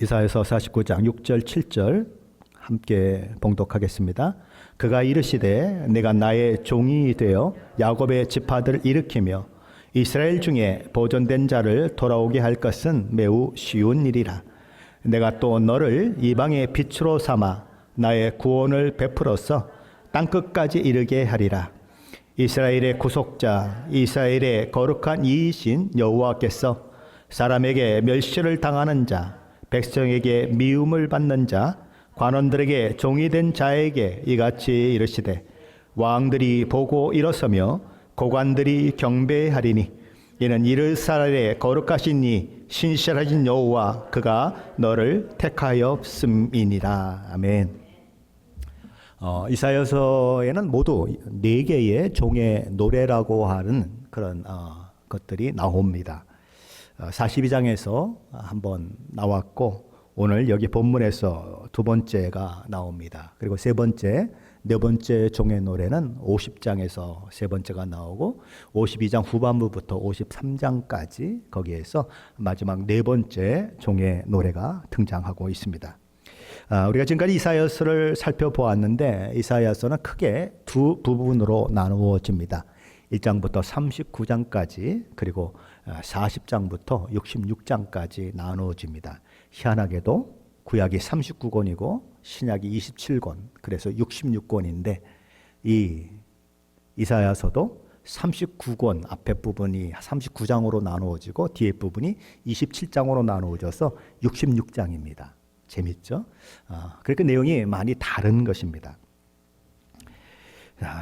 이사야서 49장 6절 7절 함께 봉독하겠습니다. 그가 이르시되 내가 나의 종이 되어 야곱의 지파들을 일으키며 이스라엘 중에 보존된 자를 돌아오게 할 것은 매우 쉬운 일이라. 내가 또 너를 이방의 빛으로 삼아 나의 구원을 베풀어서 땅끝까지 이르게 하리라. 이스라엘의 구속자, 이스라엘의 거룩한 이이신 여호와께서 사람에게 멸시를 당하는 자, 백성에게 미움을 받는 자, 관원들에게 종이 된 자에게 이같이 이르시되 왕들이 보고 일어서며 고관들이 경배하리니 이는 이스라엘의 거룩하신 이 신실하신 여호와 그가 너를 택하였음이니라. 아멘. 이사야서에는 모두 4개의 종의 노래라고 하는 그런 것들이 나옵니다. 42장에서 한번 나왔고 오늘 여기 본문에서 두 번째가 나옵니다. 그리고 세 번째, 네 번째 종의 노래는 50장에서 세 번째가 나오고 52장 후반부부터 53장까지 거기에서 마지막 네 번째 종의 노래가 등장하고 있습니다. 우리가 지금까지 이사야서를 살펴보았는데 이사야서는 크게 두 부분으로 나누어집니다. 1장부터 39장까지 그리고 40장부터 66장까지 나누어집니다. 희한하게도 구약이 39권이고 신약이 27권, 그래서 66권인데 이 이사야서도 39권 앞에 부분이 39장으로 나누어지고 뒤에 부분이 27장으로 나누어져서 66장입니다. 재밌죠? 그러니까 내용이 많이 다른 것입니다.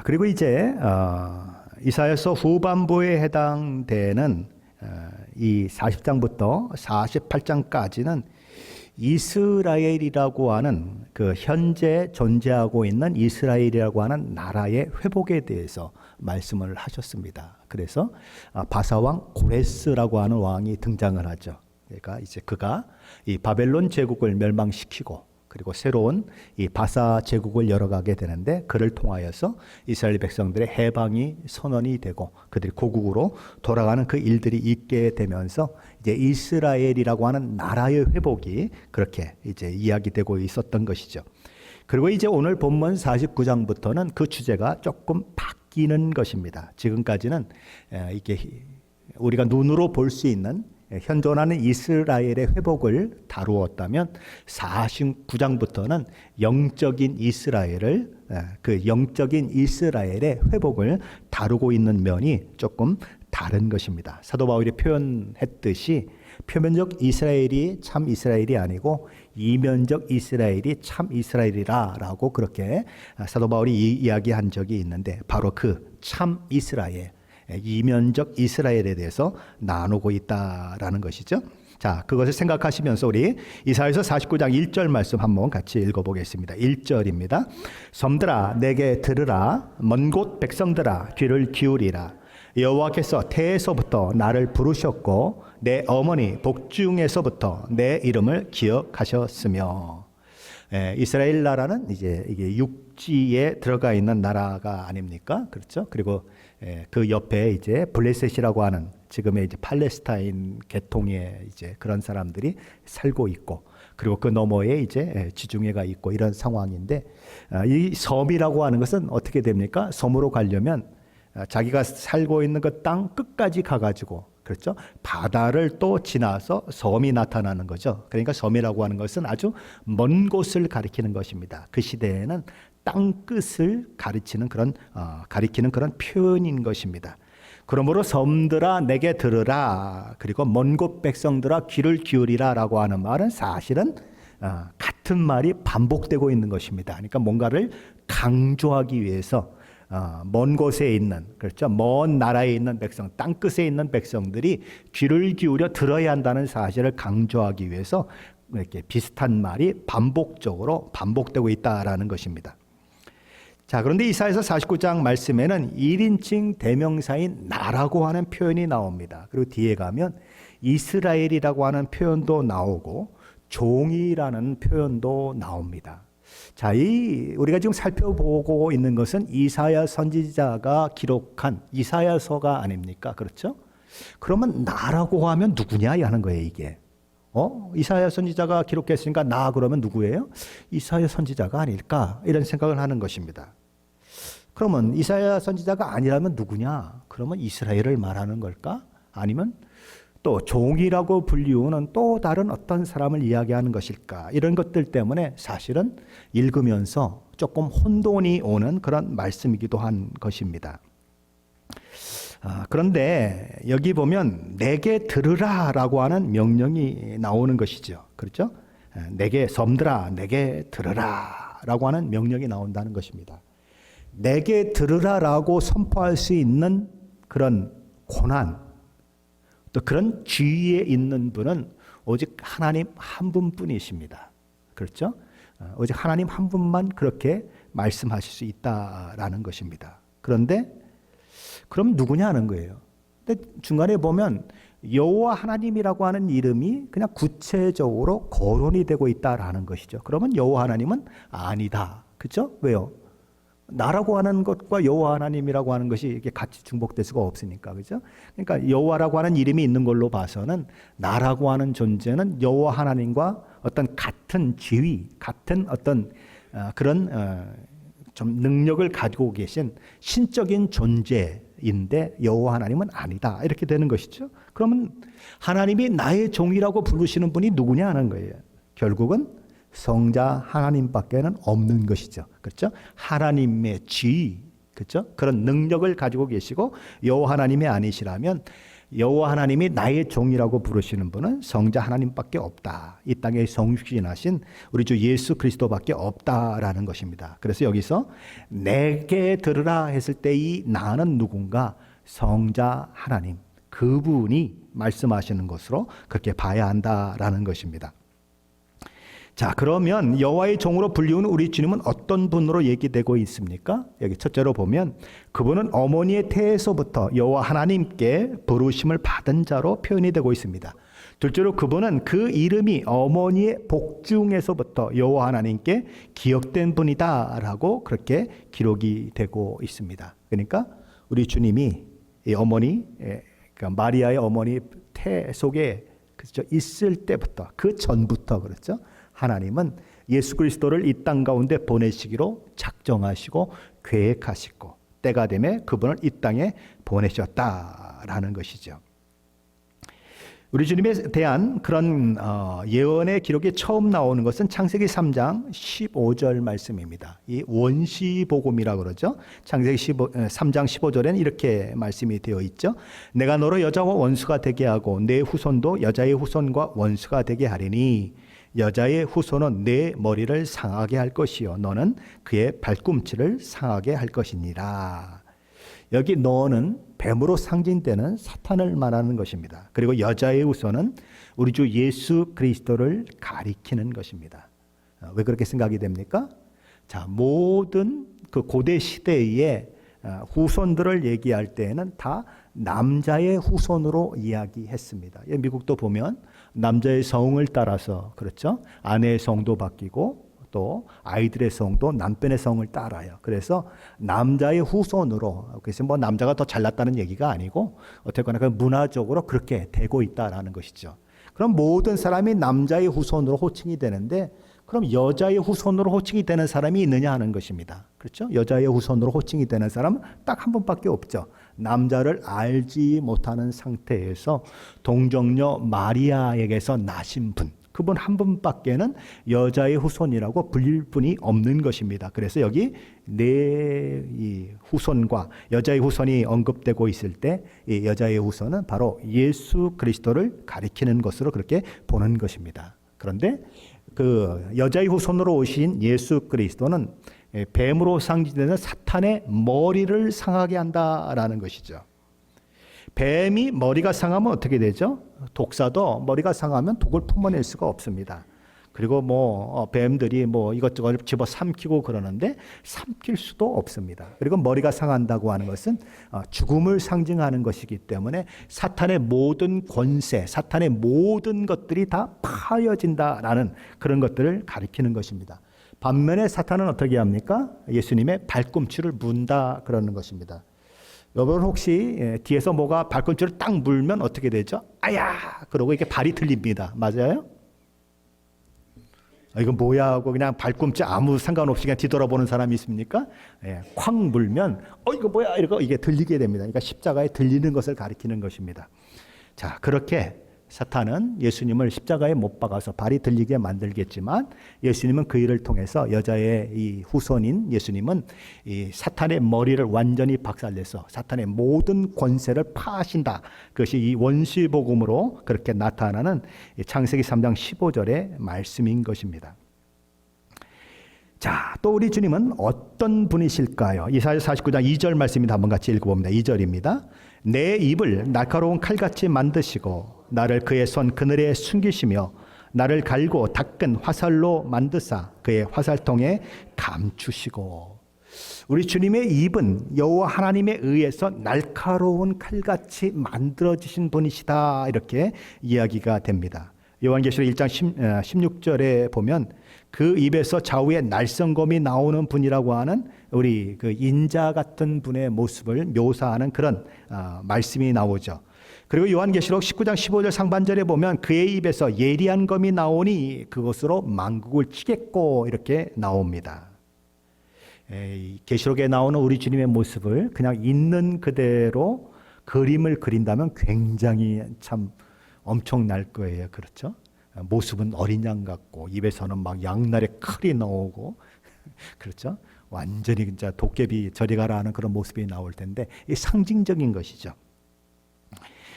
그리고 이제 이사야서 후반부에 해당되는 이 40장부터 48장까지는 이스라엘이라고 하는 그 현재 존재하고 있는 이스라엘이라고 하는 나라의 회복에 대해서 말씀을 하셨습니다. 그래서 바사왕 고레스라고 하는 왕이 등장을 하죠. 그러니까 이제 그가 이 바벨론 제국을 멸망시키고 그리고 새로운 이 바사 제국을 열어가게 되는데 그를 통하여서 이스라엘 백성들의 해방이 선언이 되고 그들이 고국으로 돌아가는 그 일들이 있게 되면서 이제 이스라엘이라고 하는 나라의 회복이 그렇게 이제 이야기되고 있었던 것이죠. 그리고 이제 오늘 본문 49장부터는 그 주제가 조금 바뀌는 것입니다. 지금까지는 이게 우리가 눈으로 볼 수 있는 현존하는 이스라엘의 회복을 다루었다면 49장부터는 영적인 이스라엘을 그 영적인 이스라엘의 회복을 다루고 있는 면이 조금 다른 것입니다. 사도 바울이 표현했듯이 표면적 이스라엘이 참 이스라엘이 아니고 이면적 이스라엘이 참 이스라엘이라라고 그렇게 사도 바울이 이야기한 적이 있는데 바로 그 참 이스라엘 이면적 이스라엘에 대해서 나누고 있다라는 것이죠. 자, 그것을 생각하시면서 우리 이사야서 49장 1절 말씀 한번 같이 읽어보겠습니다. 1절입니다. 섬들아 내게 들으라, 먼 곳 백성들아 귀를 기울이라. 여호와께서 태에서부터 나를 부르셨고 내 어머니 복중에서부터 내 이름을 기억하셨으며. 이스라엘 나라는 이제 이게 육지에 들어가 있는 나라가 아닙니까? 그렇죠? 그리고 그 옆에 이제 블레셋이라고 하는 지금의 이제 팔레스타인 계통의 이제 그런 사람들이 살고 있고 그리고 그 너머에 이제 지중해가 있고 이런 상황인데 이 섬이라고 하는 것은 어떻게 됩니까? 섬으로 가려면 자기가 살고 있는 그 땅 끝까지 가가지고 그렇죠? 바다를 또 지나서 섬이 나타나는 거죠. 그러니까 섬이라고 하는 것은 아주 먼 곳을 가리키는 것입니다. 그 시대에는 땅 끝을 가리키는 그런 표현인 것입니다. 그러므로 섬들아 내게 들으라 그리고 먼 곳 백성들아 귀를 기울이라라고 하는 말은 사실은 같은 말이 반복되고 있는 것입니다. 그러니까 뭔가를 강조하기 위해서 먼 곳에 있는 그렇죠 먼 나라에 있는 백성 땅 끝에 있는 백성들이 귀를 기울여 들어야 한다는 사실을 강조하기 위해서 이렇게 비슷한 말이 반복적으로 반복되고 있다라는 것입니다. 자, 그런데 이사야서 49장 말씀에는 1인칭 대명사인 나라고 하는 표현이 나옵니다. 그리고 뒤에 가면 이스라엘이라고 하는 표현도 나오고 종이라는 표현도 나옵니다. 자, 우리가 지금 살펴보고 있는 것은 이사야 선지자가 기록한 이사야서가 아닙니까? 그렇죠? 그러면 나라고 하면 누구냐 하는 거예요, 이게. 이사야 선지자가 기록했으니까 나 그러면 누구예요? 이사야 선지자가 아닐까? 이런 생각을 하는 것입니다. 그러면 이사야 선지자가 아니라면 누구냐? 그러면 이스라엘을 말하는 걸까? 아니면 또 종이라고 불리우는 또 다른 어떤 사람을 이야기하는 것일까? 이런 것들 때문에 사실은 읽으면서 조금 혼돈이 오는 그런 말씀이기도 한 것입니다. 그런데 여기 보면 내게 들으라 라고 하는 명령이 나오는 것이죠. 그렇죠? 내게 섬들아 내게 들으라 라고 하는 명령이 나온다는 것입니다. 내게 들으라 라고 선포할 수 있는 그런 고난, 또 그런 지위에 있는 분은 오직 하나님 한 분뿐이십니다. 그렇죠? 오직 하나님 한 분만 그렇게 말씀하실 수 있다라는 것입니다. 그런데 그럼 누구냐는 거예요. 근데 중간에 보면 여호와 하나님이라고 하는 이름이 그냥 구체적으로 거론이 되고 있다라는 것이죠. 그러면 여호와 하나님은 아니다. 그렇죠? 왜요? 나라고 하는 것과 여호와 하나님이라고 하는 것이 이렇게 같이 중복될 수가 없으니까, 그렇죠? 그러니까 여호와라고 하는 이름이 있는 걸로 봐서는 나라고 하는 존재는 여호와 하나님과 어떤 같은 지위, 같은 어떤 그런 좀 능력을 가지고 계신 신적인 존재인데 여호와 하나님은 아니다. 이렇게 되는 것이죠. 그러면 하나님이 나의 종이라고 부르시는 분이 누구냐 하는 거예요. 결국은 성자 하나님밖에는 없는 것이죠. 그렇죠? 하나님의 지위, 그렇죠? 그런 능력을 가지고 계시고 여호와 하나님이 아니시라면 여호와 하나님이 나의 종이라고 부르시는 분은 성자 하나님밖에 없다. 이 땅에 성육신하신 우리 주 예수 그리스도밖에 없다라는 것입니다. 그래서 여기서 내게 들으라 했을 때 이 나는 누군가? 성자 하나님, 그분이 말씀하시는 것으로 그렇게 봐야 한다라는 것입니다. 자, 그러면 여호와의 종으로 불리우는 우리 주님은 어떤 분으로 얘기되고 있습니까? 여기 첫째로 보면 그분은 어머니의 태에서부터 여호와 하나님께 부르심을 받은 자로 표현이 되고 있습니다. 둘째로 그분은 그 이름이 어머니의 복중에서부터 여호와 하나님께 기억된 분이다라고 그렇게 기록이 되고 있습니다. 그러니까 우리 주님이 이 어머니, 그러니까 마리아의 어머니 태 속에 그렇죠? 있을 때부터, 그 전부터 그렇죠? 하나님은 예수 그리스도를 이 땅 가운데 보내시기로 작정하시고 계획하시고 때가 되면 그분을 이 땅에 보내셨다라는 것이죠. 우리 주님에 대한 그런 예언의 기록이 처음 나오는 것은 창세기 3장 15절 말씀입니다. 이 원시복음이라고 그러죠. 창세기 3장 15절에는 이렇게 말씀이 되어 있죠. 내가 너로 여자와 원수가 되게 하고 내 후손도 여자의 후손과 원수가 되게 하리니 여자의 후손은 내 머리를 상하게 할 것이요 너는 그의 발꿈치를 상하게 할 것이니라. 여기 너는 뱀으로 상징되는 사탄을 말하는 것입니다. 그리고 여자의 후손은 우리 주 예수 그리스도를 가리키는 것입니다. 왜 그렇게 생각이 됩니까? 자, 모든 그 고대 시대의 후손들을 얘기할 때에는 다 남자의 후손으로 이야기했습니다. 미국도 보면 남자의 성을 따라서 그렇죠. 아내의 성도 바뀌고 또 아이들의 성도 남편의 성을 따라요. 그래서 남자의 후손으로, 그래서 뭐 남자가 더 잘났다는 얘기가 아니고 어쨌거나 그 문화적으로 그렇게 되고 있다라는 것이죠. 그럼 모든 사람이 남자의 후손으로 호칭이 되는데 그럼 여자의 후손으로 호칭이 되는 사람이 있느냐 하는 것입니다. 그렇죠? 여자의 후손으로 호칭이 되는 사람은 딱 한 분밖에 없죠. 남자를 알지 못하는 상태에서 동정녀 마리아에게서 나신 분, 그분 한 분밖에는 여자의 후손이라고 불릴 분이 없는 것입니다. 그래서 여기 이 후손과 여자의 후손이 언급되고 있을 때 이 여자의 후손은 바로 예수 그리스도를 가리키는 것으로 그렇게 보는 것입니다. 그런데 그 여자의 후손으로 오신 예수 그리스도는 뱀으로 상징되는 사탄의 머리를 상하게 한다라는 것이죠. 뱀이 머리가 상하면 어떻게 되죠? 독사도 머리가 상하면 독을 품어낼 수가 없습니다. 그리고 뱀들이 이것저것 집어 삼키고 그러는데 삼킬 수도 없습니다. 그리고 머리가 상한다고 하는 것은 죽음을 상징하는 것이기 때문에 사탄의 모든 권세, 사탄의 모든 것들이 다 파여진다라는 그런 것들을 가리키는 것입니다. 반면에 사탄은 어떻게 합니까? 예수님의 발꿈치를 문다 그러는 것입니다. 여러분 혹시 뒤에서 뭐가 발꿈치를 딱 물면 어떻게 되죠? 아야! 그러고 이게 발이 들립니다. 맞아요? 이거 뭐야 하고 그냥 발꿈치 아무 상관없이 그냥 뒤돌아보는 사람이 있습니까? 예, 콱 물면 이거 뭐야 이러고 이게 들리게 됩니다. 그러니까 십자가에 들리는 것을 가리키는 것입니다. 자, 그렇게 사탄은 예수님을 십자가에 못 박아서 발이 들리게 만들겠지만 예수님은 그 일을 통해서 여자의 이 후손인 예수님은 이 사탄의 머리를 완전히 박살내서 사탄의 모든 권세를 파하신다. 그것이 이 원시복음으로 그렇게 나타나는 창세기 3장 15절의 말씀인 것입니다. 자, 또 우리 주님은 어떤 분이실까요? 이사야 49장 2절 말씀입니다. 한번 같이 읽어봅니다. 2절입니다. 내 입을 날카로운 칼같이 만드시고 나를 그의 손 그늘에 숨기시며 나를 갈고 닦은 화살로 만드사 그의 화살통에 감추시고. 우리 주님의 입은 여호와 하나님에 의해서 날카로운 칼같이 만들어지신 분이시다, 이렇게 이야기가 됩니다. 요한계시록 1장 16절에 보면 그 입에서 좌우에 날성검이 나오는 분이라고 하는 우리 그 인자 같은 분의 모습을 묘사하는 그런 말씀이 나오죠. 그리고 요한계시록 19장 15절 상반절에 보면 그의 입에서 예리한 검이 나오니 그것으로 만국을 치겠고, 이렇게 나옵니다. 계시록에 나오는 우리 주님의 모습을 그냥 있는 그대로 그림을 그린다면 굉장히 참 엄청날 거예요. 그렇죠? 모습은 어린 양 같고 입에서는 막 양날의 칼이 나오고 그렇죠? 완전히 진짜 도깨비 저리 가라 하는 그런 모습이 나올 텐데, 이 상징적인 것이죠.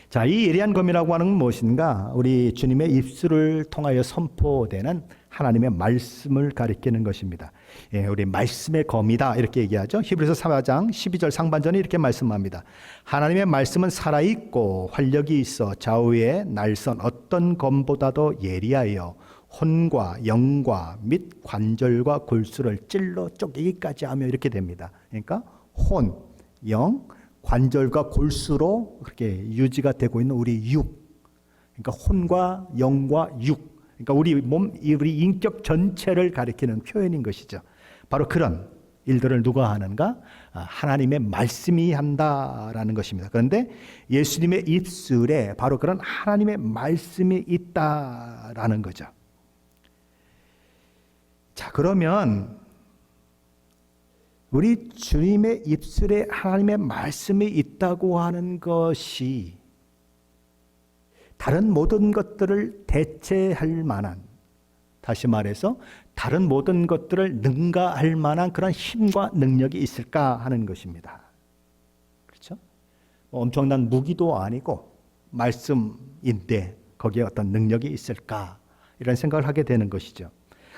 자, 이 예리한 검이라고 하는 건 무엇인가? 우리 주님의 입술을 통하여 선포되는 하나님의 말씀을 가리키는 것입니다. 예, 우리 말씀의 검이다, 이렇게 얘기하죠. 히브리서 4장 12절 상반전이 이렇게 말씀합니다. 하나님의 말씀은 살아있고 활력이 있어 좌우에 날선 어떤 검보다도 예리하여 혼과 영과 및 관절과 골수를 찔러 쪼개기까지 하며, 이렇게 됩니다. 그러니까 혼, 영, 관절과 골수로 그렇게 유지가 되고 있는 우리 육, 그러니까 혼과 영과 육, 그러니까 우리 몸, 우리 인격 전체를 가리키는 표현인 것이죠. 바로 그런 일들을 누가 하는가? 하나님의 말씀이 한다라는 것입니다. 그런데 예수님의 입술에 바로 그런 하나님의 말씀이 있다라는 거죠. 자, 그러면 우리 주님의 입술에 하나님의 말씀이 있다고 하는 것이 다른 모든 것들을 대체할 만한, 다시 말해서 다른 모든 것들을 능가할 만한 그런 힘과 능력이 있을까 하는 것입니다. 그렇죠? 엄청난 무기도 아니고 말씀인데 거기에 어떤 능력이 있을까, 이런 생각을 하게 되는 것이죠.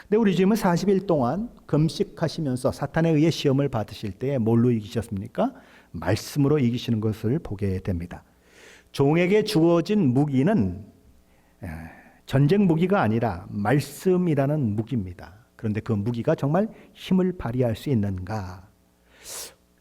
근데 우리 주님은 40일 동안 금식하시면서 사탄에 의해 시험을 받으실 때에 뭘로 이기셨습니까? 말씀으로 이기시는 것을 보게 됩니다. 종에게 주어진 무기는 전쟁 무기가 아니라 말씀이라는 무기입니다. 그런데 그 무기가 정말 힘을 발휘할 수 있는가?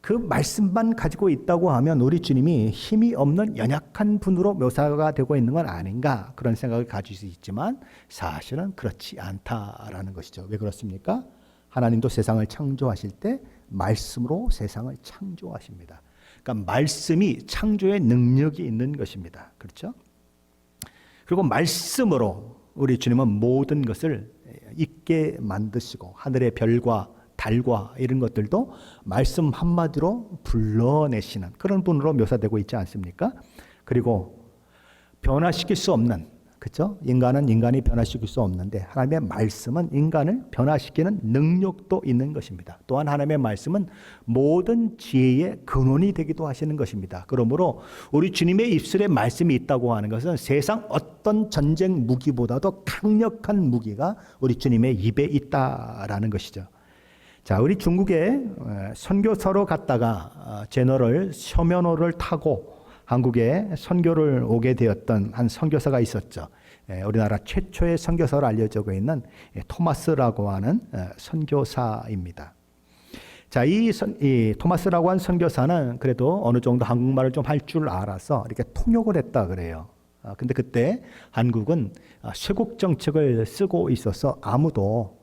그 말씀만 가지고 있다고 하면 우리 주님이 힘이 없는 연약한 분으로 묘사가 되고 있는 건 아닌가, 그런 생각을 가질 수 있지만 사실은 그렇지 않다라는 것이죠. 왜 그렇습니까? 하나님도 세상을 창조하실 때 말씀으로 세상을 창조하십니다. 그러니까 말씀이 창조의 능력이 있는 것입니다. 그렇죠? 그리고 말씀으로 우리 주님은 모든 것을 있게 만드시고 하늘의 별과 달과 이런 것들도 말씀 한마디로 불러내시는 그런 분으로 묘사되고 있지 않습니까? 그리고 변화시킬 수 없는, 그렇죠? 인간은 인간이 변화시킬 수 없는데 하나님의 말씀은 인간을 변화시키는 능력도 있는 것입니다. 또한 하나님의 말씀은 모든 지혜의 근원이 되기도 하시는 것입니다. 그러므로 우리 주님의 입술에 말씀이 있다고 하는 것은 세상 어떤 전쟁 무기보다도 강력한 무기가 우리 주님의 입에 있다라는 것이죠. 자, 우리 중국에 선교사로 갔다가 제너럴 쇼면호를 타고 한국에 선교를 오게 되었던 한 선교사가 있었죠. 우리나라 최초의 선교사로 알려지고 있는 토마스라고 하는 선교사입니다. 자, 이 토마스라고 하는 선교사는 그래도 어느 정도 한국말을 좀 할 줄 알아서 이렇게 통역을 했다 그래요. 근데 그때 한국은 쇄국 정책을 쓰고 있어서 아무도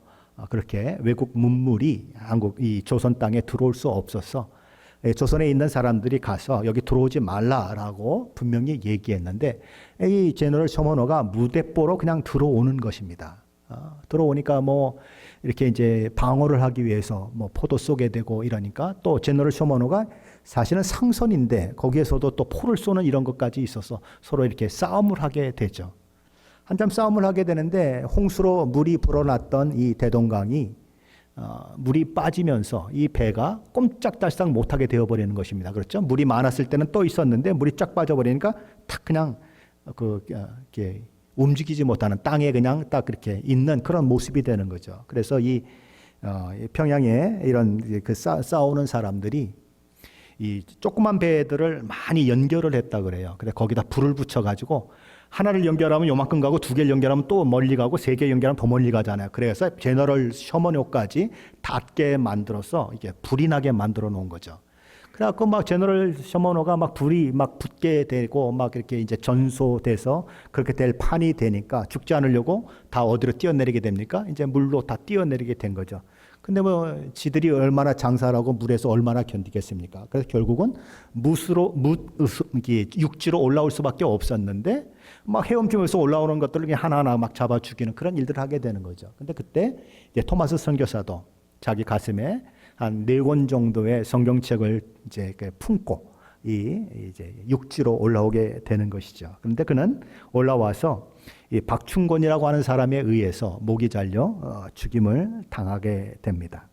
그렇게 외국 문물이 한국 이 조선 땅에 들어올 수 없어서 조선에 있는 사람들이 가서 여기 들어오지 말라라고 분명히 얘기했는데 이 제너럴 쇼머노가 무대뽀로 그냥 들어오는 것입니다. 들어오니까 뭐 이렇게 이제 방어를 하기 위해서 뭐 포도 쏘게 되고 이러니까 또 제너럴 쇼머노가 사실은 상선인데 거기에서도 또 포를 쏘는 이런 것까지 있어서 서로 이렇게 싸움을 하게 되죠. 한참 싸움을 하게 되는데 홍수로 물이 불어났던 이 대동강이 물이 빠지면서 이 배가 꼼짝달싹 못하게 되어버리는 것입니다. 그렇죠? 물이 많았을 때는 또 있었는데 물이 쫙 빠져버리니까 탁 그냥 이렇게 움직이지 못하는 땅에 그냥 딱 그렇게 있는 그런 모습이 되는 거죠. 그래서 이 평양에 이런 싸우는 사람들이 이 조그만 배들을 많이 연결을 했다 그래요. 그래 거기다 불을 붙여가지고 하나를 연결하면 요만큼 가고 두 개를 연결하면 또 멀리 가고 세 개 연결하면 더 멀리 가잖아요. 그래서 제너럴 셔머노까지 닿게 만들어서 이게 불이 나게 만들어 놓은 거죠. 그래갖고 막 제너럴 셔머노가 막 불이 막 붙게 되고 막 이렇게 이제 전소돼서 그렇게 될 판이 되니까 죽지 않으려고 다 어디로 뛰어내리게 됩니까? 이제 물로 다 뛰어내리게 된 거죠. 근데 뭐 지들이 얼마나 장사를 하고 물에서 얼마나 견디겠습니까? 그래서 결국은 육지로 올라올 수밖에 없었는데 막 헤엄치면서 올라오는 것들을 하나하나 막 잡아 죽이는 그런 일들을 하게 되는 거죠. 근데 그때 이제 토마스 선교사도 자기 가슴에 한 4권 정도의 성경책을 이제 품고 이제 육지로 올라오게 되는 것이죠. 그런데 그는 올라와서 이 박충곤이라고 하는 사람에 의해서 목이 잘려 죽임을 당하게 됩니다.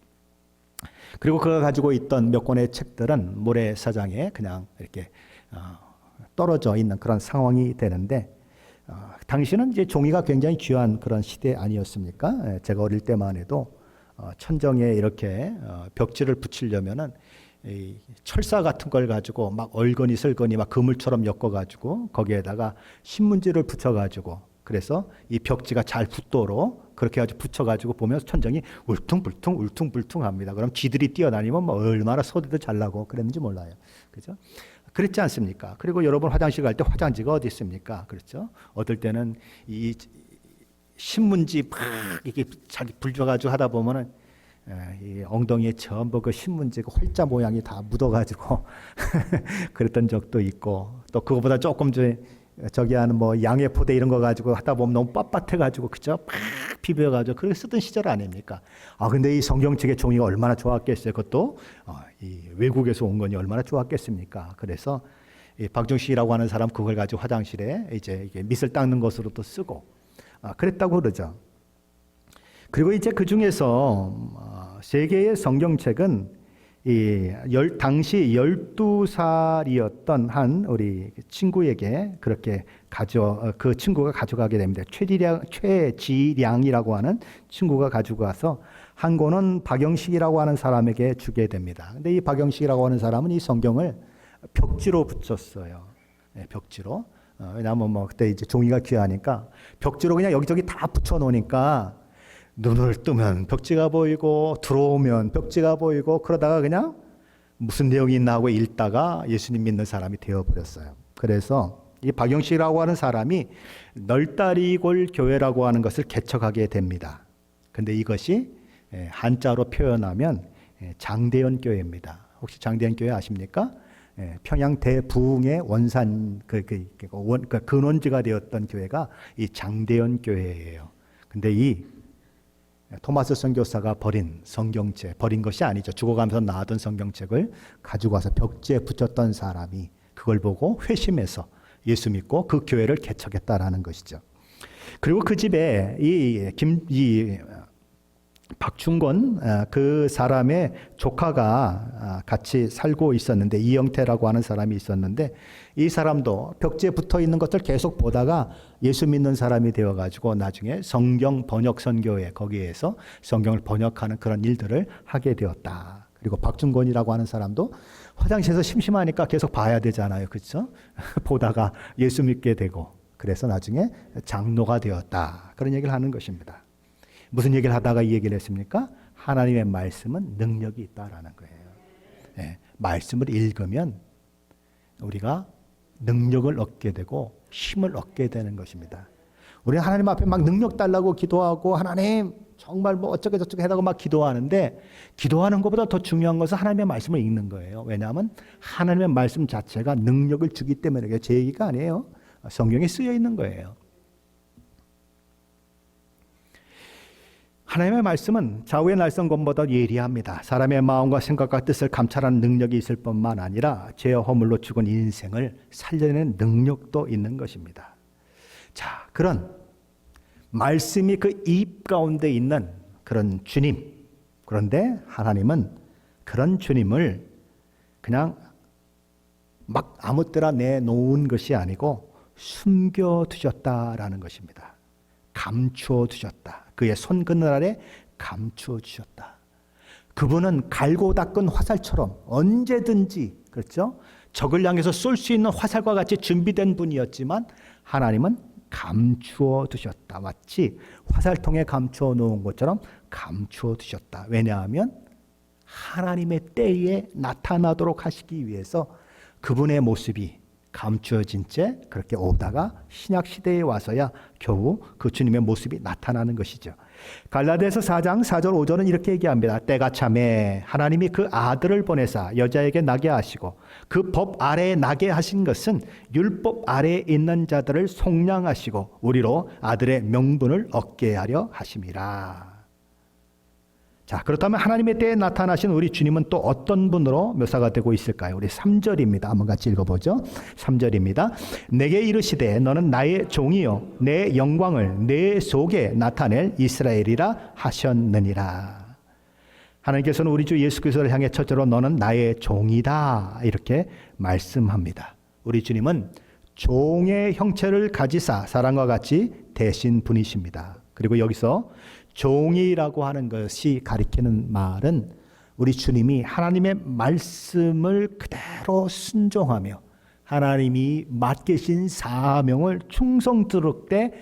그리고 그가 가지고 있던 몇 권의 책들은 모래사장에 그냥 이렇게 떨어져 있는 그런 상황이 되는데 당시는 이제 종이가 굉장히 귀한 그런 시대 아니었습니까? 제가 어릴 때만 해도 천정에 이렇게 벽지를 붙이려면은 이 철사 같은 걸 가지고 막 얼건이 설건이 막 그물처럼 엮어가지고 거기에다가 신문지를 붙여가지고 그래서 이 벽지가 잘 붙도록 그렇게 아주 붙여가지고 보면 천정이 울퉁불퉁 울퉁불퉁합니다. 그럼 쥐들이 뛰어다니면 뭐 얼마나 소리도 잘 나고 그랬는지 몰라요. 그죠? 그렇지 않습니까? 그리고 여러분 화장실 갈 때 화장지가 어디 있습니까? 그렇죠? 어떨 때는 이 신문지 막 이렇게 자기 불 줘가지고 하다 보면은 이 엉덩이에 전부 그 신문지가 활자 모양이 다 묻어가지고 그랬던 적도 있고 또 그거보다 조금 저기 하는 뭐 양해포대 이런 거 가지고 하다 보면 너무 빳빳해가지고 그죠? 팍 비벼가지고 그렇게 쓰던 시절 아닙니까? 근데 이 성경책의 종이가 얼마나 좋았겠어요. 그것도 이 외국에서 온 거니 얼마나 좋았겠습니까? 그래서 이 박중식이라고 하는 사람 그걸 가지고 화장실에 이제 이게 밑을 닦는 것으로도 쓰고 그랬다고 그러죠. 그리고 이제 그 중에서 세 개의 성경책은 당시 12살이었던 한 우리 친구에게 그렇게 그 친구가 가져가게 됩니다. 최지량이라고 하는 친구가 가지고 가서 한 권은 박영식이라고 하는 사람에게 주게 됩니다. 근데 이 박영식이라고 하는 사람은 이 성경을 벽지로 붙였어요. 네, 벽지로. 왜냐하면 뭐 그때 이제 종이가 귀하니까 벽지로 그냥 여기저기 다 붙여 놓으니까 눈을 뜨면 벽지가 보이고 들어오면 벽지가 보이고 그러다가 그냥 무슨 내용이 있나 하고 읽다가 예수님 믿는 사람이 되어버렸어요. 그래서 이 박영식이라고 하는 사람이 널다리골 교회라고 하는 것을 개척하게 됩니다. 근데 이것이 한자로 표현하면 장대현 교회입니다. 혹시 장대현 교회 아십니까? 평양 대부흥의 원산 그 근원지가 되었던 교회가 이 장대현 교회예요. 근데 이 토마스 선교사가 버린 성경책, 버린 것이 아니죠. 죽어가면서 나왔던 성경책을 가지고 와서 벽지에 붙였던 사람이 그걸 보고 회심해서 예수 믿고 그 교회를 개척했다라는 것이죠. 그리고 그 집에 이 박충곤 그 사람의 조카가 같이 살고 있었는데 이영태라고 하는 사람이 있었는데 이 사람도 벽지에 붙어 있는 것들 계속 보다가 예수 믿는 사람이 되어가지고 나중에 성경 번역 선교회 거기에서 성경을 번역하는 그런 일들을 하게 되었다. 그리고 박충곤이라고 하는 사람도 화장실에서 심심하니까 계속 봐야 되잖아요. 그렇죠? 보다가 예수 믿게 되고 그래서 나중에 장로가 되었다. 그런 얘기를 하는 것입니다. 무슨 얘기를 하다가 이 얘기를 했습니까? 하나님의 말씀은 능력이 있다라는 거예요. 네, 말씀을 읽으면 우리가 능력을 얻게 되고 힘을 얻게 되는 것입니다. 우리 하나님 앞에 막 능력 달라고 기도하고 하나님 정말 뭐 어쩌게 저쩌게 해라고 막 기도하는데 기도하는 것보다 더 중요한 것은 하나님의 말씀을 읽는 거예요. 왜냐하면 하나님의 말씀 자체가 능력을 주기 때문에 이게 제 얘기가 아니에요. 성경에 쓰여 있는 거예요. 하나님의 말씀은 좌우의 날선검보다 예리합니다. 사람의 마음과 생각과 뜻을 감찰하는 능력이 있을 뿐만 아니라 죄와 허물로 죽은 인생을 살려내는 능력도 있는 것입니다. 자, 그런 말씀이 그 입 가운데 있는 그런 주님. 그런데 하나님은 그런 주님을 그냥 막 아무 때나 내놓은 것이 아니고 숨겨두셨다라는 것입니다. 감추어 두셨다. 그의 손그늘 아래 감추어 주셨다. 그분은 갈고 닦은 화살처럼 언제든지, 그렇죠? 적을 향해서 쏠 수 있는 화살과 같이 준비된 분이었지만 하나님은 감추어 두셨다. 마치 화살통에 감추어 놓은 것처럼 감추어 두셨다. 왜냐하면 하나님의 때에 나타나도록 하시기 위해서 그분의 모습이 감추어진 채 그렇게 오다가 신약 시대에 와서야 겨우 그 주님의 모습이 나타나는 것이죠. 갈라디아서 4장 4절 5절은 이렇게 얘기합니다. 때가 참에 하나님이 그 아들을 보내사 여자에게 나게 하시고 그 법 아래에 나게 하신 것은 율법 아래에 있는 자들을 속량하시고 우리로 아들의 명분을 얻게 하려 하심이라. 자, 그렇다면 하나님의 때에 나타나신 우리 주님은 또 어떤 분으로 묘사가 되고 있을까요? 우리 3절입니다. 한번 같이 읽어보죠. 3절입니다. 내게 이르시되 너는 나의 종이요 내 영광을 내 속에 나타낼 이스라엘이라 하셨느니라. 하나님께서는 우리 주 예수 그리스도를 향해 첫째로 너는 나의 종이다 이렇게 말씀합니다. 우리 주님은 종의 형체를 가지사 사람과 같이 되신 분이십니다. 그리고 여기서 종이라고 하는 것이 가리키는 말은 우리 주님이 하나님의 말씀을 그대로 순종하며 하나님이 맡기신 사명을 충성스럽게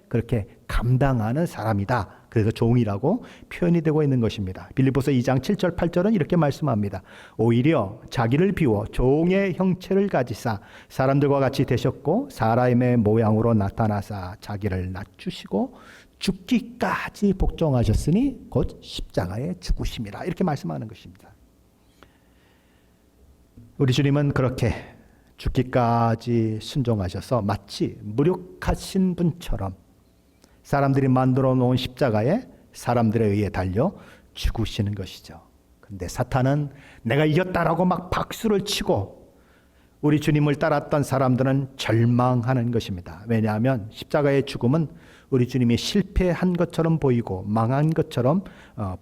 그렇게 감당하는 사람이다. 그래서 종이라고 표현이 되고 있는 것입니다. 빌립보서 2장 7절 8절은 이렇게 말씀합니다. 오히려 자기를 비워 종의 형체를 가지사 사람들과 같이 되셨고 사람의 모양으로 나타나사 자기를 낮추시고 죽기까지 복종하셨으니 곧 십자가에 죽으심이라 이렇게 말씀하는 것입니다. 우리 주님은 그렇게 죽기까지 순종하셔서 마치 무력하신 분처럼 사람들이 만들어 놓은 십자가에 사람들에 의해 달려 죽으시는 것이죠. 그런데 사탄은 내가 이겼다라고 막 박수를 치고 우리 주님을 따랐던 사람들은 절망하는 것입니다. 왜냐하면 십자가의 죽음은 우리 주님이 실패한 것처럼 보이고 망한 것처럼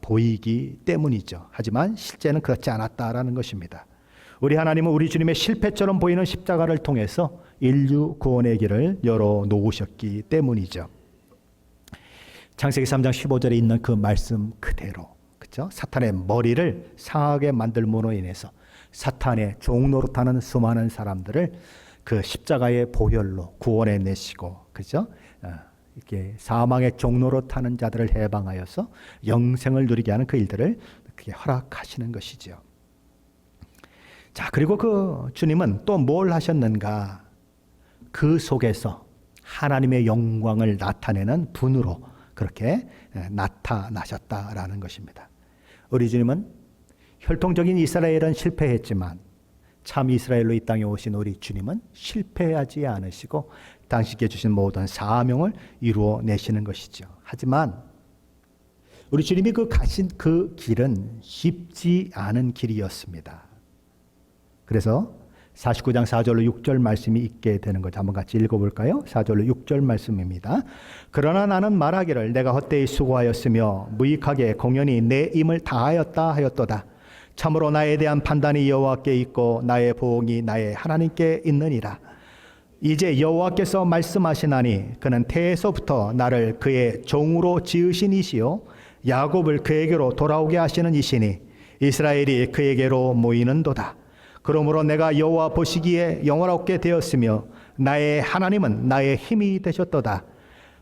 보이기 때문이죠. 하지만 실제는 그렇지 않았다라는 것입니다. 우리 하나님은 우리 주님의 실패처럼 보이는 십자가를 통해서 인류 구원의 길을 열어놓으셨기 때문이죠. 창세기 3장 15절에 있는 그 말씀 그대로, 그렇죠? 사탄의 머리를 상하게 만들므로 인해서 사탄의 종노릇하는 수많은 사람들을 그 십자가의 보혈로 구원해 내시고, 그렇죠? 이렇게 사망의 종노릇하는 자들을 해방하여서 영생을 누리게 하는 그 일들을 그렇게 허락하시는 것이죠. 자, 그리고 그 주님은 또 뭘 하셨는가? 그 속에서 하나님의 영광을 나타내는 분으로 그렇게 나타나셨다라는 것입니다. 우리 주님은 혈통적인 이스라엘은 실패했지만 참 이스라엘로 이 땅에 오신 우리 주님은 실패하지 않으시고 당신께 주신 모든 사명을 이루어내시는 것이죠. 하지만 우리 주님이 가신 그 길은 쉽지 않은 길이었습니다. 그래서 49장 4절로 6절 말씀이 있게 되는 거죠. 한번 같이 읽어볼까요? 4절로 6절 말씀입니다. 그러나 나는 말하기를 내가 헛되이 수고하였으며 무익하게 공연히 내 힘을 다하였다 하였도다. 참으로 나에 대한 판단이 여호와께 있고 나의 보응이 나의 하나님께 있느니라. 이제 여호와께서 말씀하시나니 그는 태에서부터 나를 그의 종으로 지으신 이시요 야곱을 그에게로 돌아오게 하시는 이시니 이스라엘이 그에게로 모이는도다. 그러므로 내가 여호와 보시기에 영원롭게 되었으며 나의 하나님은 나의 힘이 되셨도다.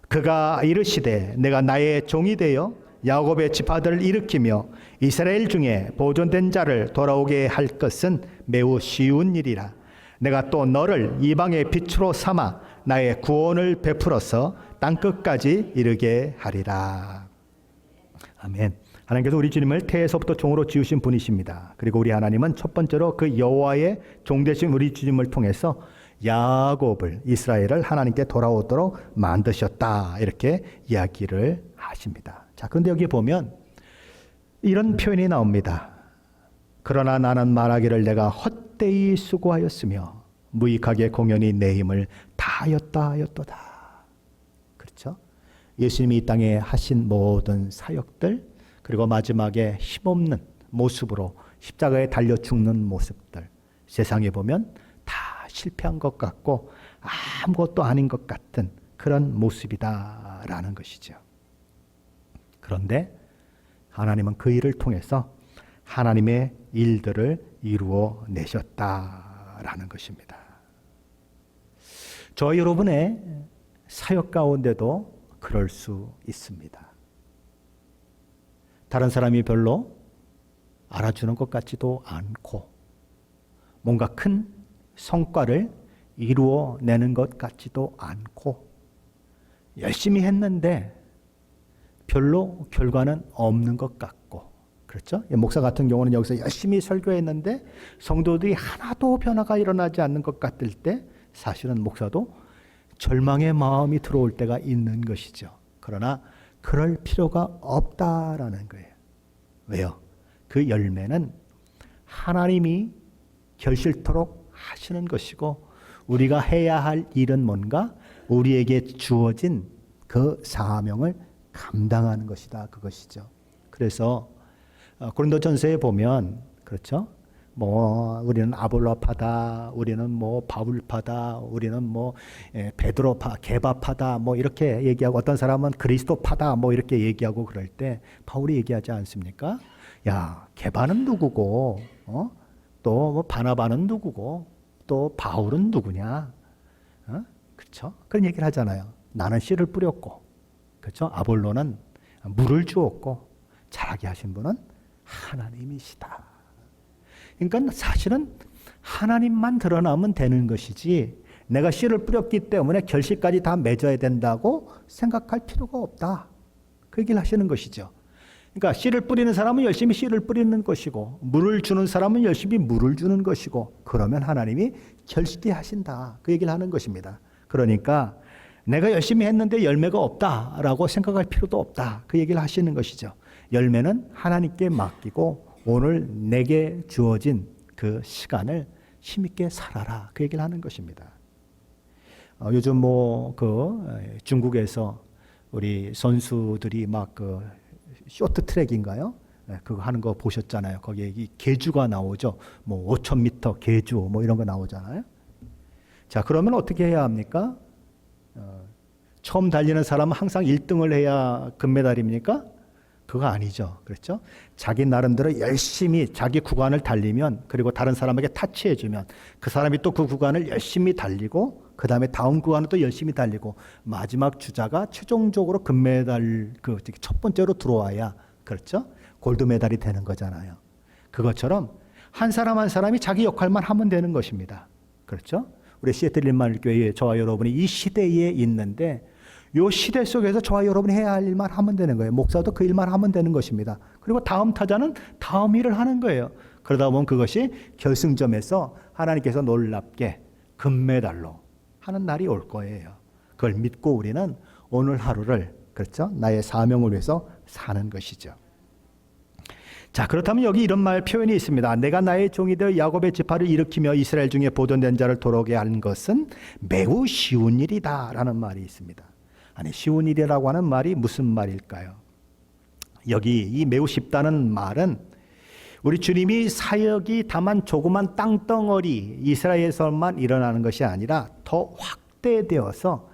그가 이르시되 내가 나의 종이 되어 야곱의 지파들을 일으키며 이스라엘 중에 보존된 자를 돌아오게 할 것은 매우 쉬운 일이라. 내가 또 너를 이방의 빛으로 삼아 나의 구원을 베풀어서 땅끝까지 이르게 하리라. 아멘. 하나님께서 우리 주님을 태에서부터 종으로 지으신 분이십니다. 그리고 우리 하나님은 첫 번째로 그 여호와의 종 되신 우리 주님을 통해서 야곱을, 이스라엘을 하나님께 돌아오도록 만드셨다. 이렇게 이야기를 하십니다. 자, 그런데 여기 보면 이런 표현이 나옵니다. 그러나 나는 말하기를 내가 헛되이 수고하였으며 무익하게 공연히 내 힘을 다하였다 하였도다. 그렇죠? 예수님이 이 땅에 하신 모든 사역들, 그리고 마지막에 힘없는 모습으로 십자가에 달려 죽는 모습들, 세상에 보면 다 실패한 것 같고 아무것도 아닌 것 같은 그런 모습이다라는 것이죠. 그런데 하나님은 그 일을 통해서 하나님의 일들을 이루어 내셨다라는 것입니다. 저 여러분의 사역 가운데도 그럴 수 있습니다. 다른 사람이 별로 알아주는 것 같지도 않고 뭔가 큰 성과를 이루어내는 것 같지도 않고 열심히 했는데 별로 결과는 없는 것 같고, 그렇죠? 목사 같은 경우는 여기서 열심히 설교했는데 성도들이 하나도 변화가 일어나지 않는 것 같을 때 사실은 목사도 절망의 마음이 들어올 때가 있는 것이죠. 그러나 그럴 필요가 없다라는 거예요. 왜요? 그 열매는 하나님이 결실토록 하시는 것이고 우리가 해야 할 일은 뭔가 우리에게 주어진 그 사명을 감당하는 것이다. 그것이죠. 그래서 고린도전서에 보면 그렇죠? 뭐 우리는 아볼로파다, 우리는 뭐 바울파다, 우리는 뭐 베드로파, 게바파다, 뭐 이렇게 얘기하고 어떤 사람은 그리스도파다, 뭐 이렇게 얘기하고 그럴 때 바울이 얘기하지 않습니까? 야, 게바는 누구고, 또 뭐 바나바는 누구고, 또 바울은 누구냐, 그렇죠? 그런 얘기를 하잖아요. 나는 씨를 뿌렸고, 그렇죠? 아볼로는 물을 주었고, 자라게 하신 분은 하나님이시다. 그러니까 사실은 하나님만 드러나면 되는 것이지 내가 씨를 뿌렸기 때문에 결실까지 다 맺어야 된다고 생각할 필요가 없다. 그 얘기를 하시는 것이죠. 그러니까 씨를 뿌리는 사람은 열심히 씨를 뿌리는 것이고 물을 주는 사람은 열심히 물을 주는 것이고 그러면 하나님이 결실하신다. 그 얘기를 하는 것입니다. 그러니까 내가 열심히 했는데 열매가 없다라고 생각할 필요도 없다. 그 얘기를 하시는 것이죠. 열매는 하나님께 맡기고 오늘 내게 주어진 그 시간을 힘있게 살아라. 그 얘기를 하는 것입니다. 요즘 뭐 중국에서 우리 선수들이 막 쇼트 트랙인가요? 그거 하는 거 보셨잖아요. 거기에 이 계주가 나오죠. 뭐 5,000m 계주 뭐 이런 거 나오잖아요. 자, 그러면 어떻게 해야 합니까? 처음 달리는 사람은 항상 1등을 해야 금메달입니까? 그거 아니죠. 그렇죠? 자기 나름대로 열심히 자기 구간을 달리면 그리고 다른 사람에게 타치해주면 그 사람이 또 그 구간을 열심히 달리고 그 다음에 다음 구간을 또 열심히 달리고 마지막 주자가 최종적으로 금메달 첫 번째로 들어와야 그렇죠? 골드메달이 되는 거잖아요. 그것처럼 한 사람 한 사람이 자기 역할만 하면 되는 것입니다. 그렇죠? 우리 시애틀 일만교회 저와 여러분이 이 시대에 있는데 이 시대 속에서 저와 여러분이 해야 할 일만 하면 되는 거예요. 목사도 그 일만 하면 되는 것입니다. 그리고 다음 타자는 다음 일을 하는 거예요. 그러다 보면 그것이 결승점에서 하나님께서 놀랍게 금메달로 하는 날이 올 거예요. 그걸 믿고 우리는 오늘 하루를 그렇죠? 나의 사명을 위해서 사는 것이죠. 자, 그렇다면 여기 이런 말 표현이 있습니다. 내가 나의 종이 되어 야곱의 지파를 일으키며 이스라엘 중에 보존된 자를 돌아오게 하는 것은 매우 쉬운 일이다 라는 말이 있습니다. 아니, 쉬운 일이라고 하는 말이 무슨 말일까요? 여기 이 매우 쉽다는 말은 우리 주님이 사역이 다만 조그만 땅덩어리 이스라엘에서만 일어나는 것이 아니라 더 확대되어서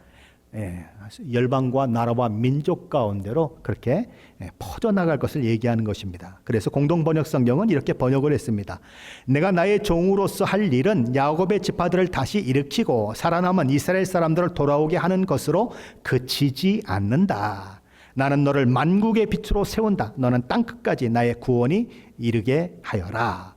열방과 나라와 민족 가운데로 그렇게 퍼져나갈 것을 얘기하는 것입니다. 그래서 공동번역 성경은 이렇게 번역을 했습니다. 내가 나의 종으로서 할 일은 야곱의 지파들을 다시 일으키고 살아남은 이스라엘 사람들을 돌아오게 하는 것으로 그치지 않는다. 나는 너를 만국의 빛으로 세운다. 너는 땅끝까지 나의 구원이 이르게 하여라.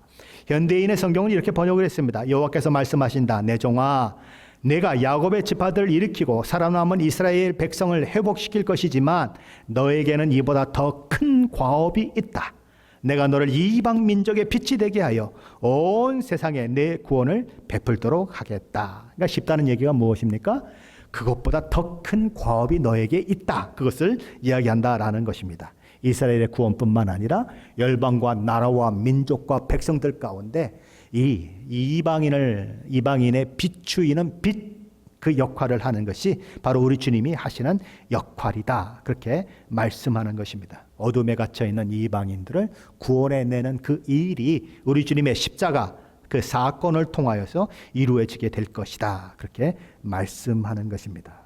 현대인의 성경은 이렇게 번역을 했습니다. 여호와께서 말씀하신다. 내 종아, 내가 야곱의 지파들을 일으키고 살아남은 이스라엘 백성을 회복시킬 것이지만 너에게는 이보다 더 큰 과업이 있다. 내가 너를 이방 민족의 빛이 되게 하여 온 세상에 내 구원을 베풀도록 하겠다. 그러니까 쉽다는 얘기가 무엇입니까? 그것보다 더 큰 과업이 너에게 있다. 그것을 이야기한다라는 것입니다. 이스라엘의 구원뿐만 아니라 열방과 나라와 민족과 백성들 가운데 이 이방인의 비추이는 빛, 그 역할을 하는 것이 바로 우리 주님이 하시는 역할이다. 그렇게 말씀하는 것입니다. 어둠에 갇혀 있는 이방인들을 구원해내는 그 일이 우리 주님의 십자가 그 사건을 통하여서 이루어지게 될 것이다. 그렇게 말씀하는 것입니다.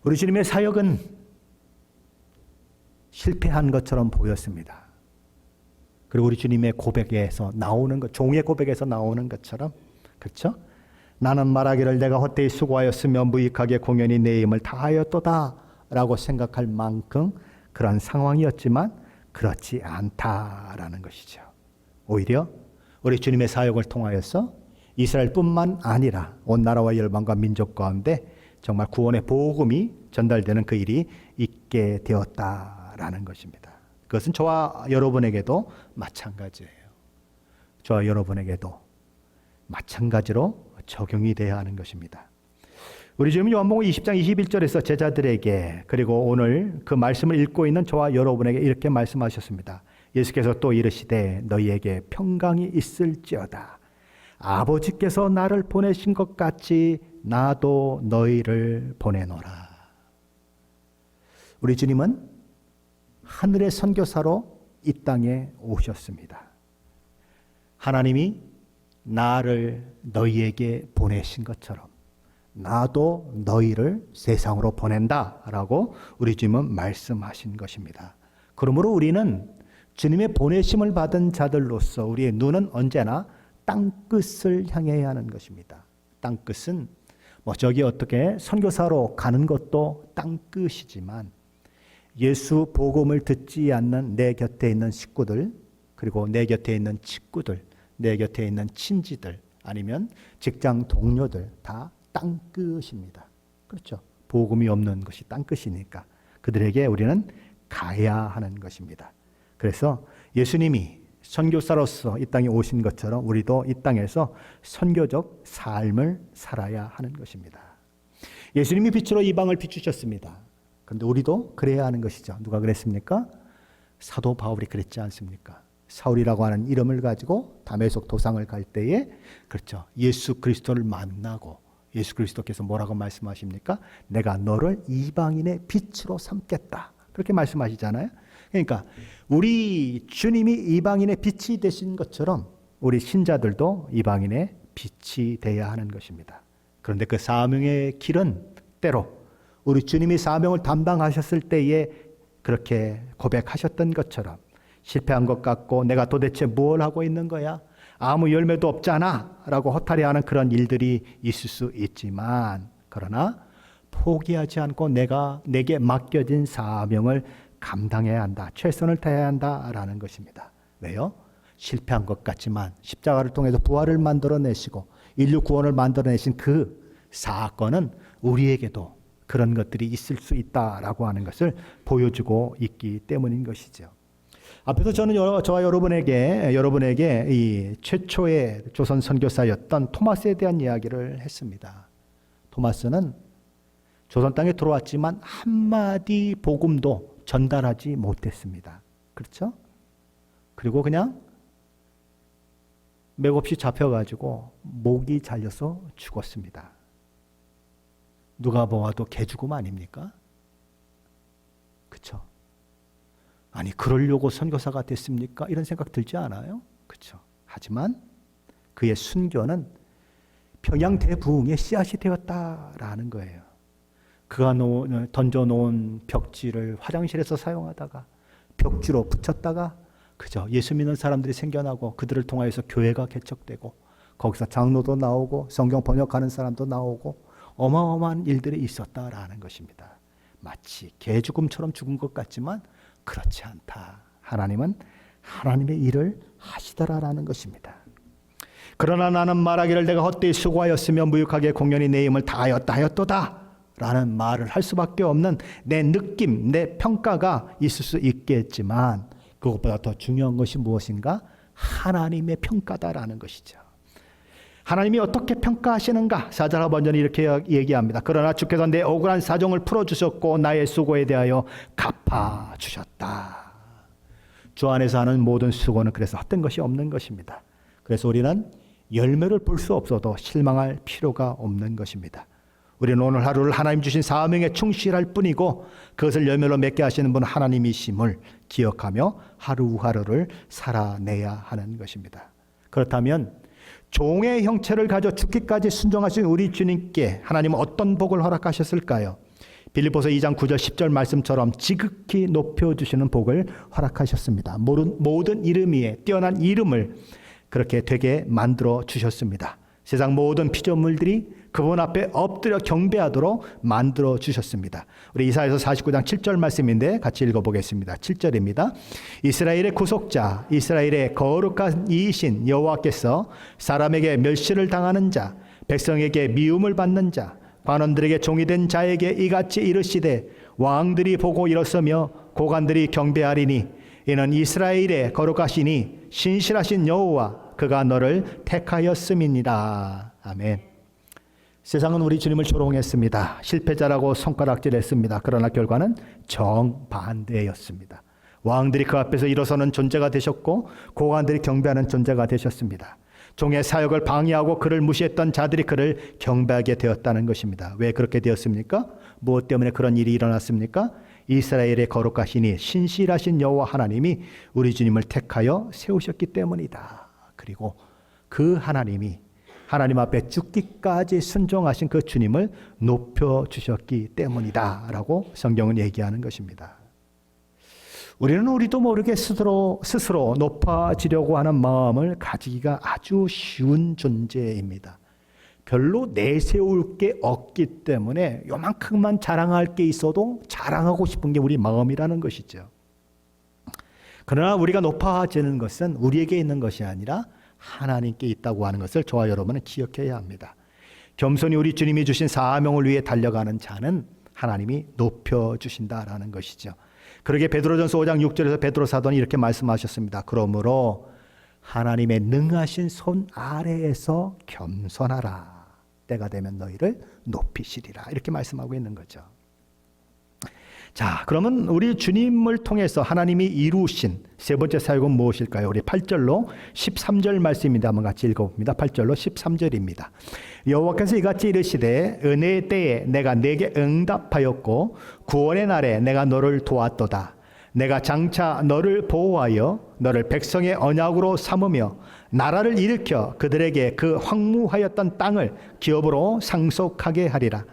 우리 주님의 사역은 실패한 것처럼 보였습니다. 그리고 우리 주님의 고백에서 나오는 것, 종의 고백에서 나오는 것처럼, 그렇죠? 나는 말하기를 내가 헛되이 수고하였으며 무익하게 공연히 내 힘을 다하였도다 라고 생각할 만큼 그런 상황이었지만 그렇지 않다라는 것이죠. 오히려 우리 주님의 사역을 통하여서 이스라엘뿐만 아니라 온 나라와 열방과 민족 가운데 정말 구원의 복음이 전달되는 그 일이 있게 되었다라는 것입니다. 그것은 저와 여러분에게도 마찬가지예요. 저와 여러분에게도 마찬가지로 적용이 돼야 하는 것입니다. 우리 주님 요한복음 20장 21절에서 제자들에게 그리고 오늘 그 말씀을 읽고 있는 저와 여러분에게 이렇게 말씀하셨습니다. 예수께서 또 이르시되 너희에게 평강이 있을지어다. 아버지께서 나를 보내신 것 같이 나도 너희를 보내노라. 우리 주님은 하늘의 선교사로 이 땅에 오셨습니다. 하나님이 나를 너희에게 보내신 것처럼 나도 너희를 세상으로 보낸다라고 우리 주님은 말씀하신 것입니다. 그러므로 우리는 주님의 보내심을 받은 자들로서 우리의 눈은 언제나 땅끝을 향해야 하는 것입니다. 땅끝은 저기 어떻게 선교사로 가는 것도 땅끝이지만 예수 복음을 듣지 않는 내 곁에 있는 식구들, 그리고 내 곁에 있는 친구들, 내 곁에 있는 친지들, 아니면 직장 동료들 다 땅끝입니다. 그렇죠? 복음이 없는 것이 땅끝이니까 그들에게 우리는 가야 하는 것입니다. 그래서 예수님이 선교사로서 이 땅에 오신 것처럼 우리도 이 땅에서 선교적 삶을 살아야 하는 것입니다. 예수님이 빛으로 이방을 비추셨습니다. 그런데 우리도 그래야 하는 것이죠. 누가 그랬습니까? 사도 바울이 그랬지 않습니까? 사울이라고 하는 이름을 가지고 다메섹 도상을 갈 때에 그렇죠. 예수 그리스도를 만나고 예수 그리스도께서 뭐라고 말씀하십니까? 내가 너를 이방인의 빛으로 삼겠다. 그렇게 말씀하시잖아요. 그러니까 우리 주님이 이방인의 빛이 되신 것처럼 우리 신자들도 이방인의 빛이 되어야 하는 것입니다. 그런데 그 사명의 길은 때로 우리 주님이 사명을 담당하셨을 때에 그렇게 고백하셨던 것처럼 실패한 것 같고 내가 도대체 뭘 하고 있는 거야? 아무 열매도 없잖아 라고 허탈해하는 그런 일들이 있을 수 있지만 그러나 포기하지 않고 내게 맡겨진 사명을 감당해야 한다. 최선을 다해야 한다라는 것입니다. 왜요? 실패한 것 같지만 십자가를 통해서 부활을 만들어내시고 인류 구원을 만들어내신 그 사건은 우리에게도 그런 것들이 있을 수 있다라고 하는 것을 보여주고 있기 때문인 것이죠. 앞에서 저는 저와 여러분에게 이 최초의 조선 선교사였던 토마스에 대한 이야기를 했습니다. 토마스는 조선 땅에 들어왔지만 한마디 복음도 전달하지 못했습니다. 그렇죠? 그리고 그냥 맥없이 잡혀가지고 목이 잘려서 죽었습니다. 누가 보아도 개죽음 아닙니까? 그렇죠? 아니 그러려고 선교사가 됐습니까? 이런 생각 들지 않아요? 그렇죠? 하지만 그의 순교는 평양 대부흥의 씨앗이 되었다라는 거예요. 그가 던져놓은 벽지를 화장실에서 사용하다가 벽지로 붙였다가 그죠? 예수 믿는 사람들이 생겨나고 그들을 통하여서 교회가 개척되고 거기서 장로도 나오고 성경 번역하는 사람도 나오고 어마어마한 일들이 있었다라는 것입니다. 마치 개죽음처럼 죽은 것 같지만 그렇지 않다. 하나님은 하나님의 일을 하시더라라는 것입니다. 그러나 나는 말하기를 내가 헛되이 수고하였으며 무익하게 공연히 내 힘을 다하였도다 라는 말을 할 수밖에 없는 내 느낌, 내 평가가 있을 수 있겠지만 그것보다 더 중요한 것이 무엇인가? 하나님의 평가다라는 것이죠. 하나님이 어떻게 평가하시는가? 4절 하반절이 이렇게 얘기합니다. 그러나 주께서 내 억울한 사정을 풀어주셨고 나의 수고에 대하여 갚아주셨다. 주 안에서 하는 모든 수고는 그래서 헛된 것이 없는 것입니다. 그래서 우리는 열매를 볼 수 없어도 실망할 필요가 없는 것입니다. 우리는 오늘 하루를 하나님 주신 사명에 충실할 뿐이고 그것을 열매로 맺게 하시는 분은 하나님이심을 기억하며 하루하루를 살아내야 하는 것입니다. 그렇다면 종의 형체를 가져 죽기까지 순종하신 우리 주님께 하나님은 어떤 복을 허락하셨을까요? 빌립보서 2장 9절 10절 말씀처럼 지극히 높여주시는 복을 허락하셨습니다. 모든 이름 위에 뛰어난 이름을 그렇게 되게 만들어 주셨습니다. 세상 모든 피조물들이 그분 앞에 엎드려 경배하도록 만들어 주셨습니다. 우리 이사야서 49장 7절 말씀인데 같이 읽어보겠습니다. 7절입니다. 이스라엘의 구속자, 이스라엘의 거룩한 이이신 여호와께서 사람에게 멸시를 당하는 자, 백성에게 미움을 받는 자, 관원들에게 종이 된 자에게 이같이 이르시되 왕들이 보고 일어서며 고관들이 경배하리니 이는 이스라엘의 거룩하시니 신실하신 여호와 그가 너를 택하였음이니라. 아멘. 세상은 우리 주님을 조롱했습니다. 실패자라고 손가락질했습니다. 그러나 결과는 정반대였습니다. 왕들이 그 앞에서 일어서는 존재가 되셨고 고관들이 경배하는 존재가 되셨습니다. 종의 사역을 방해하고 그를 무시했던 자들이 그를 경배하게 되었다는 것입니다. 왜 그렇게 되었습니까? 무엇 때문에 그런 일이 일어났습니까? 이스라엘의 거룩하시니 신실하신 여호와 하나님이 우리 주님을 택하여 세우셨기 때문이다. 그리고 그 하나님이 하나님 앞에 죽기까지 순종하신 그 주님을 높여주셨기 때문이다 라고 성경은 얘기하는 것입니다. 우리도 모르게 스스로 높아지려고 하는 마음을 가지기가 아주 쉬운 존재입니다. 별로 내세울 게 없기 때문에 요만큼만 자랑할 게 있어도 자랑하고 싶은 게 우리 마음이라는 것이죠. 그러나 우리가 높아지는 것은 우리에게 있는 것이 아니라 하나님께 있다고 하는 것을 저와 여러분은 기억해야 합니다. 겸손히 우리 주님이 주신 사명을 위해 달려가는 자는 하나님이 높여주신다라는 것이죠. 그러게 베드로전서 5장 6절에서 베드로 사도는 이렇게 말씀하셨습니다. 그러므로 하나님의 능하신 손 아래에서 겸손하라. 때가 되면 너희를 높이시리라. 이렇게 말씀하고 있는 거죠. 자, 그러면 우리 주님을 통해서 하나님이 이루신 세 번째 사역은 무엇일까요? 우리 8절로 13절 말씀입니다. 한번 같이 읽어봅니다. 8절로 13절입니다. 여호와께서 이같이 이르시되 은혜의 때에 내가 네게 응답하였고 구원의 날에 내가 너를 도왔도다. 내가 장차 너를 보호하여 너를 백성의 언약으로 삼으며 나라를 일으켜 그들에게 그 황무하였던 땅을 기업으로 상속하게 하리라.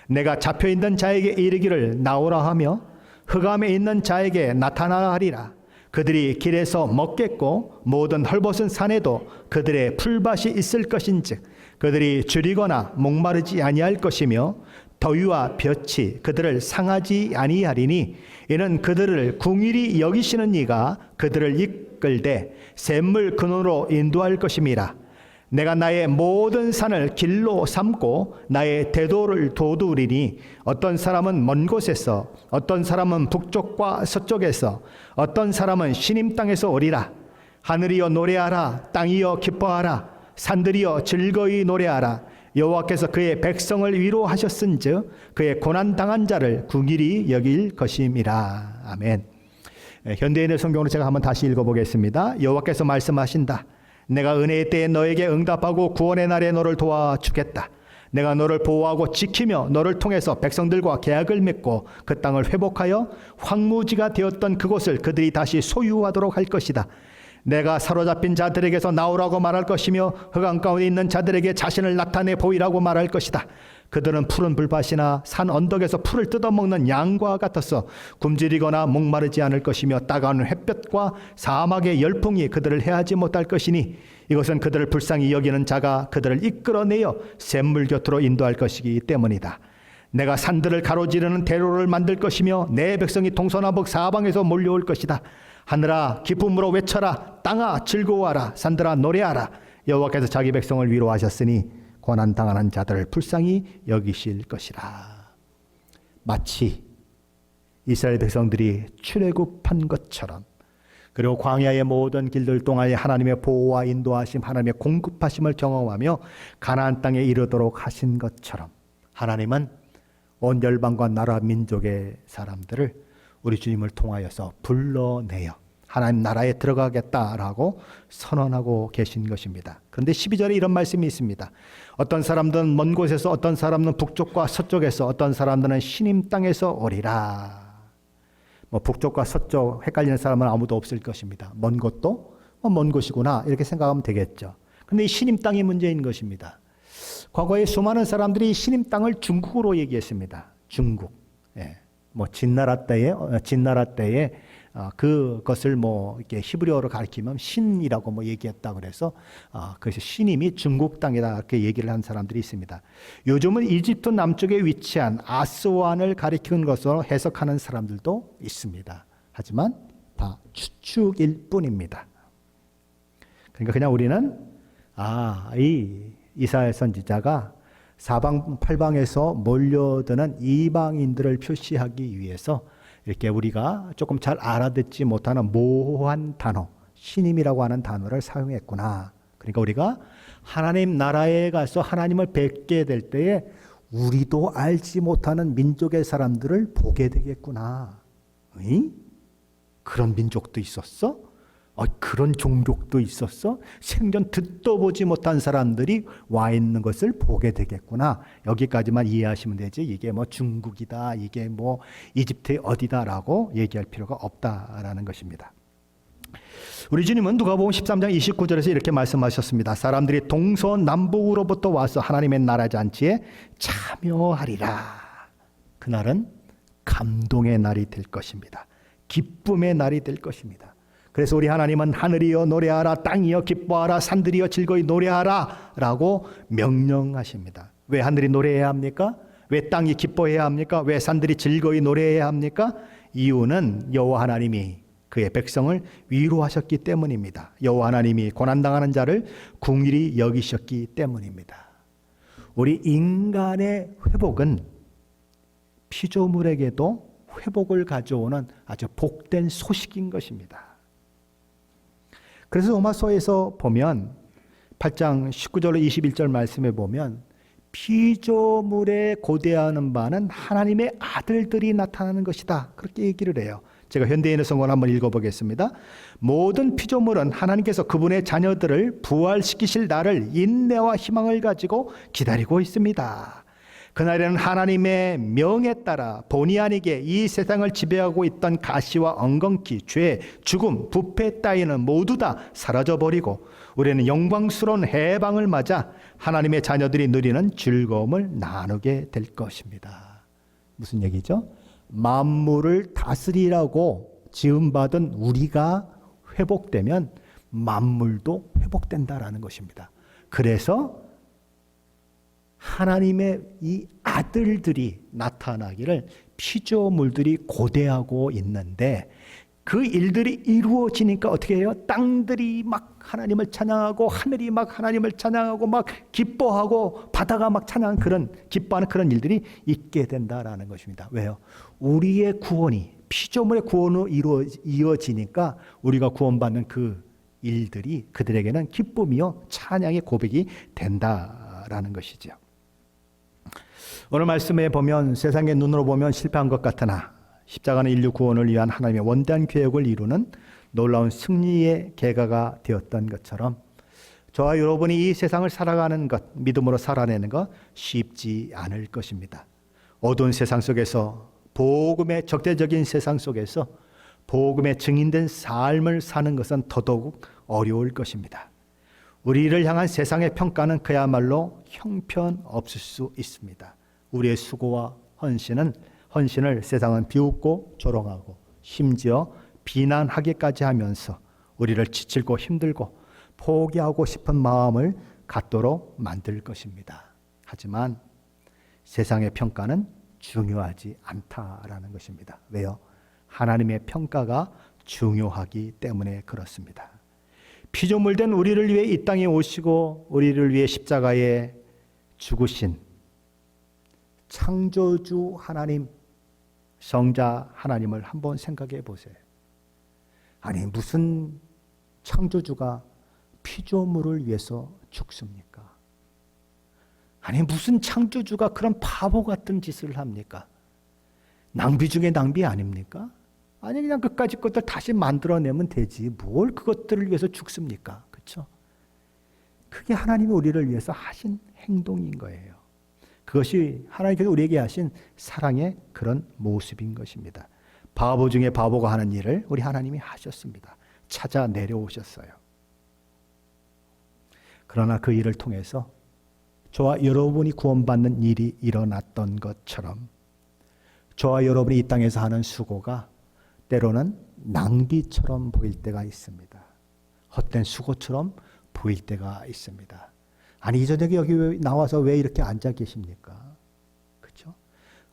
내가 잡혀있는 자에게 이르기를 나오라 하며 흑암에 있는 자에게 나타나라 하리라. 그들이 길에서 먹겠고 모든 헐벗은 산에도 그들의 풀밭이 있을 것인즉 그들이 줄이거나 목마르지 아니할 것이며 더위와 볕이 그들을 상하지 아니하리니 이는 그들을 궁일이 여기시는 이가 그들을 이끌되 샘물 근원으로 인도할 것임이라. 내가 나의 모든 산을 길로 삼고 나의 대도를 도두리니 어떤 사람은 먼 곳에서 어떤 사람은 북쪽과 서쪽에서 어떤 사람은 시님 땅에서 오리라. 하늘이여 노래하라. 땅이여 기뻐하라. 산들이여 즐거이 노래하라. 여호와께서 그의 백성을 위로하셨은즉 그의 고난당한 자를 궁일이 여길 것임이라. 아멘. 현대인의 성경으로 제가 한번 다시 읽어보겠습니다. 여호와께서 말씀하신다. 내가 은혜의 때에 너에게 응답하고 구원의 날에 너를 도와주겠다. 내가 너를 보호하고 지키며 너를 통해서 백성들과 계약을 맺고 그 땅을 회복하여 황무지가 되었던 그곳을 그들이 다시 소유하도록 할 것이다. 내가 사로잡힌 자들에게서 나오라고 말할 것이며 흑암 가운데 있는 자들에게 자신을 나타내 보이라고 말할 것이다. 그들은 푸른 불밭이나 산 언덕에서 풀을 뜯어먹는 양과 같아서 굶주리거나 목마르지 않을 것이며 따가운 햇볕과 사막의 열풍이 그들을 해하지 못할 것이니 이것은 그들을 불쌍히 여기는 자가 그들을 이끌어내어 샘물 곁으로 인도할 것이기 때문이다. 내가 산들을 가로지르는 대로를 만들 것이며 내 백성이 동서남북 사방에서 몰려올 것이다. 하늘아 기쁨으로 외쳐라. 땅아 즐거워하라. 산들아 노래하라. 여호와께서 자기 백성을 위로하셨으니 고난당하는 자들을 불쌍히 여기실 것이라. 마치 이스라엘 백성들이 출애굽한 것처럼 그리고 광야의 모든 길들 동안에 하나님의 보호와 인도하심, 하나님의 공급하심을 경험하며 가나안 땅에 이르도록 하신 것처럼 하나님은 온 열방과 나라 민족의 사람들을 우리 주님을 통하여서 불러내어 하나님 나라에 들어가겠다라고 선언하고 계신 것입니다. 그런데 12절에 이런 말씀이 있습니다. 어떤 사람들은 먼 곳에서, 어떤 사람은 북쪽과 서쪽에서, 어떤 사람들은 시님 땅에서 오리라. 북쪽과 서쪽 헷갈리는 사람은 아무도 없을 것입니다. 먼 곳도 먼 곳이구나 이렇게 생각하면 되겠죠. 그런데 이 시님 땅이 문제인 것입니다. 과거에 수많은 사람들이 시님 땅을 중국으로 얘기했습니다. 중국. 예. 진나라 때에 그것을 이렇게 히브리어로 가리키면 신이라고 얘기했다 그래서 그래서 신임이 중국 땅이다 이렇게 얘기를 한 사람들이 있습니다. 요즘은 이집트 남쪽에 위치한 아스완을 가리키는 것으로 해석하는 사람들도 있습니다. 하지만 다 추측일 뿐입니다. 그러니까 그냥 우리는 이 이사야 선지자가 사방팔방에서 몰려드는 이방인들을 표시하기 위해서 이렇게 우리가 조금 잘 알아듣지 못하는 모호한 단어, 신임이라고 하는 단어를 사용했구나. 그러니까 우리가 하나님 나라에 가서 하나님을 뵙게 될 때에 우리도 알지 못하는 민족의 사람들을 보게 되겠구나. 그런 민족도 있었어? 그런 종족도 있었어? 생전 듣도 보지 못한 사람들이 와 있는 것을 보게 되겠구나. 여기까지만 이해하시면 되지. 이게 중국이다, 이게 이집트의 어디다라고 얘기할 필요가 없다라는 것입니다. 우리 주님은 누가복음 13장 29절에서 이렇게 말씀하셨습니다. 사람들이 동서남북으로부터 와서 하나님의 나라 잔치에 참여하리라. 그날은 감동의 날이 될 것입니다. 기쁨의 날이 될 것입니다. 그래서 우리 하나님은 하늘이여 노래하라, 땅이여 기뻐하라, 산들이여 즐거이 노래하라 라고 명령하십니다. 왜 하늘이 노래해야 합니까? 왜 땅이 기뻐해야 합니까? 왜 산들이 즐거이 노래해야 합니까? 이유는 여호와 하나님이 그의 백성을 위로하셨기 때문입니다. 여호와 하나님이 고난당하는 자를 긍휼히 여기셨기 때문입니다. 우리 인간의 회복은 피조물에게도 회복을 가져오는 아주 복된 소식인 것입니다. 그래서 로마서에서 보면 8장 19절로 21절 말씀에 보면 피조물에 고대하는 바는 하나님의 아들들이 나타나는 것이다. 그렇게 얘기를 해요. 제가 현대인의 성경을 한번 읽어보겠습니다. 모든 피조물은 하나님께서 그분의 자녀들을 부활시키실 날을 인내와 희망을 가지고 기다리고 있습니다. 그날에는 하나님의 명에 따라 본의 아니게 이 세상을 지배하고 있던 가시와 엉겅퀴, 죄, 죽음, 부패 따위는 모두 다 사라져버리고 우리는 영광스러운 해방을 맞아 하나님의 자녀들이 누리는 즐거움을 나누게 될 것입니다. 무슨 얘기죠? 만물을 다스리라고 지음받은 우리가 회복되면 만물도 회복된다라는 것입니다. 그래서 하나님의 이 아들들이 나타나기를 피조물들이 고대하고 있는데 그 일들이 이루어지니까 어떻게 해요? 땅들이 막 하나님을 찬양하고 하늘이 막 하나님을 찬양하고 막 기뻐하고 바다가 막 찬양하는 그런 기뻐하는 그런 일들이 있게 된다라는 것입니다. 왜요? 우리의 구원이 피조물의 구원으로 이어지니까 우리가 구원받는 그 일들이 그들에게는 기쁨이요 찬양의 고백이 된다라는 것이죠. 오늘 말씀에 보면 세상의 눈으로 보면 실패한 것 같으나 십자가는 인류 구원을 위한 하나님의 원대한 계획을 이루는 놀라운 승리의 계가가 되었던 것처럼 저와 여러분이 이 세상을 살아가는 것, 믿음으로 살아내는 것 쉽지 않을 것입니다. 어두운 세상 속에서 복음의 적대적인 세상 속에서 복음의 증인된 삶을 사는 것은 더더욱 어려울 것입니다. 우리를 향한 세상의 평가는 그야말로 형편없을 수 있습니다. 우리의 수고와 헌신을 세상은 비웃고 조롱하고 심지어 비난하기까지 하면서 우리를 지치고 힘들고 포기하고 싶은 마음을 갖도록 만들 것입니다. 하지만 세상의 평가는 중요하지 않다라는 것입니다. 왜요? 하나님의 평가가 중요하기 때문에 그렇습니다. 피조물된 우리를 위해 이 땅에 오시고 우리를 위해 십자가에 죽으신 창조주 하나님, 성자 하나님을 한번 생각해 보세요. 아니 무슨 창조주가 피조물을 위해서 죽습니까? 아니 무슨 창조주가 그런 바보 같은 짓을 합니까? 낭비 중에 낭비 아닙니까? 아니 그냥 그까짓 것들 다시 만들어내면 되지 뭘 그것들을 위해서 죽습니까? 그렇죠? 그게 하나님이 우리를 위해서 하신 행동인 거예요. 그것이 하나님께서 우리에게 하신 사랑의 그런 모습인 것입니다. 바보 중에 바보가 하는 일을 우리 하나님이 하셨습니다. 찾아 내려오셨어요. 그러나 그 일을 통해서 저와 여러분이 구원받는 일이 일어났던 것처럼 저와 여러분이 이 땅에서 하는 수고가 때로는 낭비처럼 보일 때가 있습니다. 헛된 수고처럼 보일 때가 있습니다. 아니 이 저녁에 여기 나와서 왜 이렇게 앉아 계십니까? 그렇죠?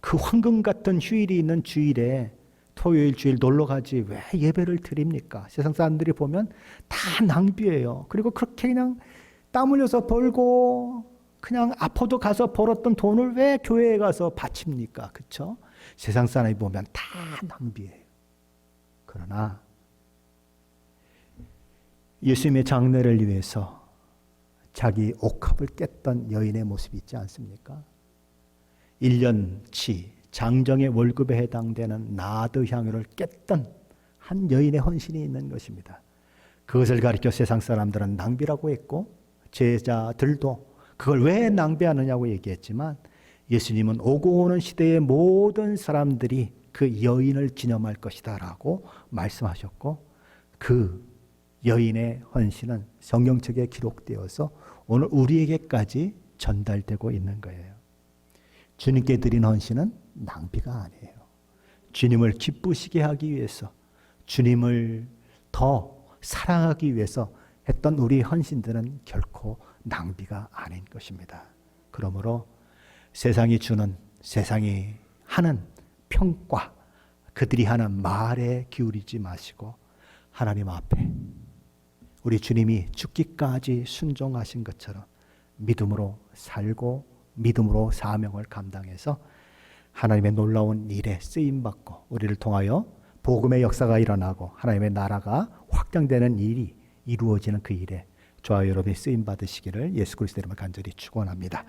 그 황금 같은 휴일이 있는 주일에 토요일 주일 놀러 가지 왜 예배를 드립니까? 세상 사람들이 보면 다 낭비예요. 그리고 그렇게 그냥 땀 흘려서 벌고 그냥 아파도 가서 벌었던 돈을 왜 교회에 가서 바칩니까? 그렇죠? 세상 사람이 보면 다 낭비예요. 그러나 예수님의 장례를 위해서 자기 옥합을 깼던 여인의 모습이 있지 않습니까? 1년치 장정의 월급에 해당되는 나드 향유를 깼던 한 여인의 헌신이 있는 것입니다. 그것을 가리켜 세상 사람들은 낭비라고 했고 제자들도 그걸 왜 낭비하느냐고 얘기했지만 예수님은 오고 오는 시대의 모든 사람들이 그 여인을 기념할 것이다 라고 말씀하셨고 그 여인의 헌신은 성경책에 기록되어서 오늘 우리에게까지 전달되고 있는 거예요. 주님께 드린 헌신은 낭비가 아니에요. 주님을 기쁘시게 하기 위해서 주님을 더 사랑하기 위해서 했던 우리 헌신들은 결코 낭비가 아닌 것입니다. 그러므로 세상이 주는 세상이 하는 평가 그들이 하는 말에 기울이지 마시고 하나님 앞에 우리 주님이 죽기까지 순종하신 것처럼 믿음으로 살고 믿음으로 사명을 감당해서 하나님의 놀라운 일에 쓰임받고 우리를 통하여 복음의 역사가 일어나고 하나님의 나라가 확장되는 일이 이루어지는 그 일에 저와 여러분이 쓰임받으시기를 예수 그리스도 이름으로 간절히 축원합니다.